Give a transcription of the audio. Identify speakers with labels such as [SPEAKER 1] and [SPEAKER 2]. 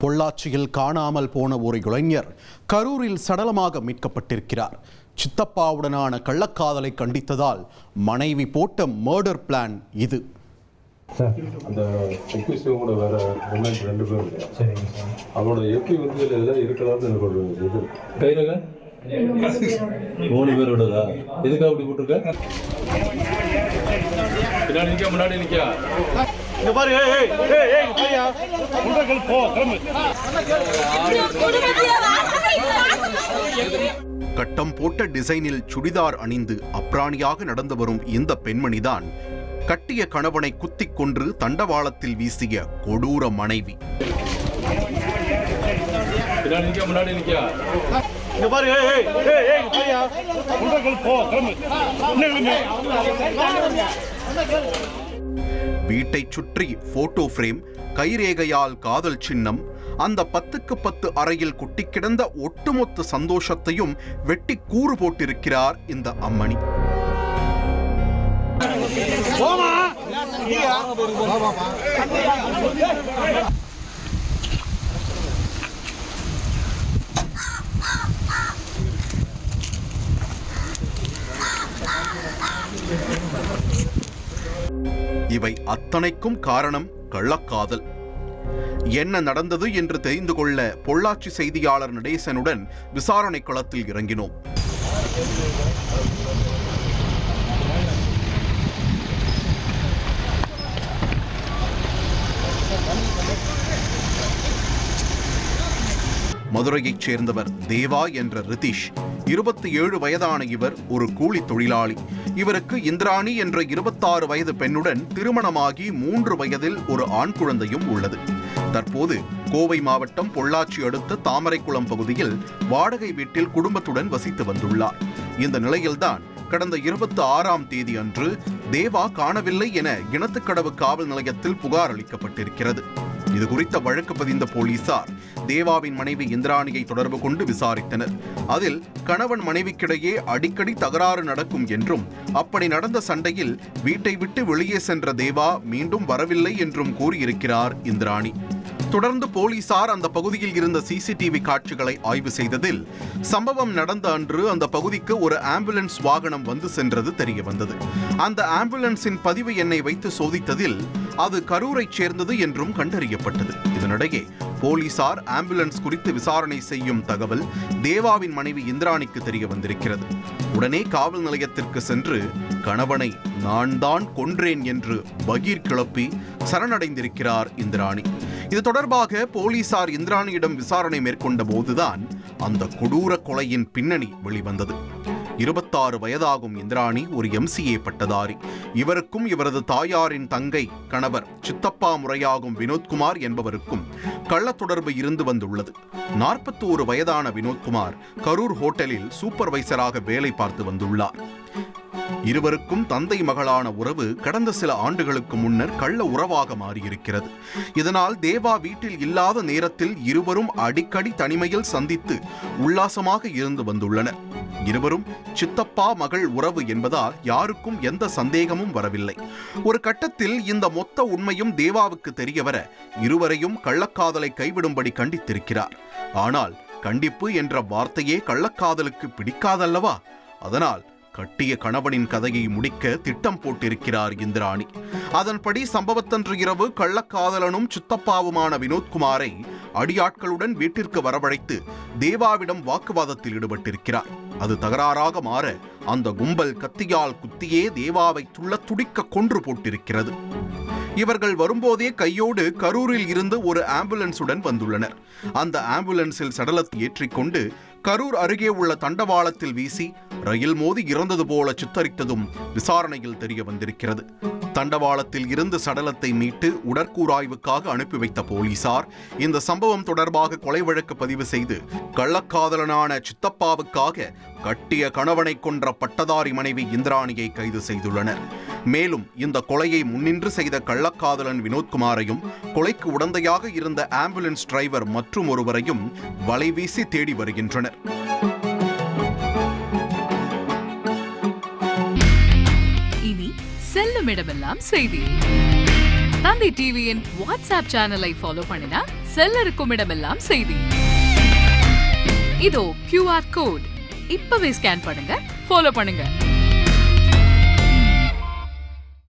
[SPEAKER 1] பொள்ளாச்சியில் காணாமல் போன ஒரு இளைஞர் கரூரில் சடலமாக மீட்கப்பட்டிருக்கிறார். சித்தப்பாவுடனான கள்ளக்காதலை கண்டித்ததால் மனைவி போட்ட மர்டர் பிளான் இது.
[SPEAKER 2] அந்த கூட வேற ரெண்டு பேர் அவனோட எப்படி வந்து இதெல்லாம் இருக்கலாம்னு எனக்கு ஒரு இது கைரக 3 பேரோடதா எதுக்காக அப்படி போட்டிருக்க? பின்னாடி நிக்க முன்னாடி நிக்க இங்க பாரு.
[SPEAKER 1] கட்டம் போட்ட டிசைனில் சுடிதார் அணிந்து அப்ராணியாக நடந்து வரும் இந்த பெண்மணிதான் கட்டிய கணவனை குத்திக் கொன்று தண்டவாளத்தில் வீசிய கொடூர மனைவி. வீட்டை சுற்றி போட்டோ பிரேம், கைரேகையால் காதல் சின்னம், அந்த 10க்கு 10 அறையில் கொட்டி கிடந்த ஒட்டுமொத்த சந்தோஷத்தையும் வெட்டி கூறு போட்டிருக்கிறார் இந்த அம்மணி. இவை அத்தனைக்கும் காரணம் கள்ளக்காதல். என்ன நடந்தது என்று தெரிந்து கொள்ள பொள்ளாச்சி செய்தியாளர் நடேசனுடன் விசாரணை களத்தில் இறங்கினோம். மதுரையைச் சேர்ந்தவர் தேவா என்ற ரிதிஷ். 27 வயதான இவர் ஒரு கூலி தொழிலாளி. இவருக்கு இந்திராணி என்ற 26 வயது பெண்ணுடன் திருமணமாகி 3 வயதில் ஒரு ஆண் குழந்தையும் உள்ளது. தற்போது கோவை மாவட்டம் பொள்ளாச்சி அடுத்த தாமரைக்குளம் பகுதியில் வாடகை வீட்டில் குடும்பத்துடன் வசித்து வந்துள்ளார். இந்த நிலையில்தான் கடந்த 26ஆம் தேதி அன்று தேவா காணவில்லை என கிணத்துக்கடவு காவல் நிலையத்தில் புகார் அளிக்கப்பட்டிருக்கிறது. இது குறித்த வழக்கு பதிந்த போலீசார் தேவாவின் மனைவி இந்திராணியை தொடர்பு கொண்டு விசாரித்தனர். அதில் கணவன் மனைவிக்கிடையே அடிக்கடி தகராறு நடக்கும் என்றும் அப்படி நடந்த சண்டையில் வீட்டை விட்டு வெளியே சென்ற தேவா மீண்டும் வரவில்லை என்றும் கூறியிருக்கிறார் இந்திராணி. தொடர்ந்து போலீசார் அந்த பகுதியில் இருந்த சிசிடிவி காட்சிகளை ஆய்வு செய்ததில் சம்பவம் நடந்த அன்று அந்த பகுதிக்கு ஒரு ஆம்புலன்ஸ் வாகனம் வந்து சென்றது தெரிய வந்தது. அந்த ஆம்புலன்ஸின் பதிவு எண்ணை வைத்து சோதித்ததில் அது கரூரைச் சேர்ந்தது என்றும் கண்டறியப்பட்டது. இதனிடையே போலீசார் ஆம்புலன்ஸ் குறித்து விசாரணை செய்யும் தகவல் தேவாவின் மனைவி இந்திராணிக்கு தெரிய வந்திருக்கிறது. உடனே காவல் நிலையத்திற்கு சென்று கணவனை நான் தான் கொன்றேன் என்று பகீர் கிளப்பி சரணடைந்திருக்கிறார் இந்திராணி. இது தொடர்பாக போலீசார் இந்திராணியிடம் விசாரணை மேற்கொண்ட போதுதான் அந்த கொடூர கொலையின் பின்னணி வெளிவந்தது. 26 வயதாகும் இந்திராணி ஒரு MCA பட்டதாரி. இவருக்கும் இவரது தாயாரின் தங்கை கணவர் சித்தப்பா முறையாகும் வினோத்குமார் என்பவருக்கும் கள்ள தொடர்பு இருந்து வந்துள்ளது. 41 வயதான வினோத்குமார் கரூர் ஹோட்டலில் சூப்பர்வைசராக வேலை பார்த்து வந்துள்ளார். இருவருக்கும் தந்தை மகளான உறவு கடந்த சில ஆண்டுகளுக்கு முன்னர் கள்ள உறவாக மாறியிருக்கிறது. இதனால் தேவா வீட்டில் இல்லாத நேரத்தில் இருவரும் அடிக்கடி தனிமையில் சந்தித்து உல்லாசமாக இருந்து வந்துள்ளனர். இருவரும் சித்தப்பா மகள் உறவு என்பதால் யாருக்கும் எந்த சந்தேகமும் வரவில்லை. ஒரு கட்டத்தில் இந்த மொத்த உண்மையும் தேவாவுக்கு தெரியவர இருவரையும் கள்ளக்காதலை கைவிடும்படி கண்டித்திருக்கிறார். ஆனால் கண்டிப்பு என்ற வார்த்தையே கள்ளக்காதலுக்கு பிடிக்காதல்லவா? அதனால் கட்டிய கணவனின் கதையை முடிக்க திட்டம் போட்டிருக்கிறார் இந்திராணி. அதன்படி சம்பவத்தன்று இரவு கள்ளக்காதலனும் சித்தப்பாவுமான வினோத்குமாரை அடியாட்களுடன் வீட்டிற்கு வரவழைத்து தேவாவிடம் வாக்குவாதத்தில் ஈடுபட்டிருக்கிறார். அது தகராறாக மாற அந்த கும்பல் கத்தியால் குத்தியே தேவாவை துடிக்க கொன்று போட்டிருக்கிறது. இவர்கள் வரும்போதே கையோடு கரூரில் இருந்து ஒரு ஆம்புலன்ஸுடன் வந்துள்ளனர். அந்த ஆம்புலன்ஸில் சடலத்தை ஏற்றிக்கொண்டு கரூர் அருகே உள்ள தண்டவாளத்தில் வீசி ரயில் மோதி இறந்தது போல சித்தரித்ததும் விசாரணையில் தெரிய வந்திருக்கிறது. தண்டவாளத்தில் இருந்து சடலத்தை மீட்டு உடற்கூராய்வுக்காக அனுப்பி வைத்த போலீசார் இந்த சம்பவம் தொடர்பாக கொலை வழக்கு பதிவு செய்து கள்ளக்காதலனான சித்தப்பாவுக்காக கட்டிய கணவனை கொன்ற பட்டதாரி மனைவி இந்திராணியை கைது செய்துள்ளனர். மேலும் இந்த கொலையை முன்னின்று செய்த கள்ளக்காதலன் வினோத்குமாரையும் கொலைக்கு உடந்தையாக இருந்த ஆம்புலன்ஸ் டிரைவர் மற்றும் ஒருவரையும் வலைவீசி தேடி வருகின்றனர்.
[SPEAKER 3] இனி செல்லுமிடமெல்லாம் செய்தி. தந்தி டிவியின் வாட்ஸ்அப் சேனலை ஃபாலோ பண்ணினா செல்லருக்கும் இடமெல்லாம் செய்தி. இதோ QR கோட் இப்பவே ஸ்கேன் பண்ணுங்க, ஃபாலோ பண்ணுங்க.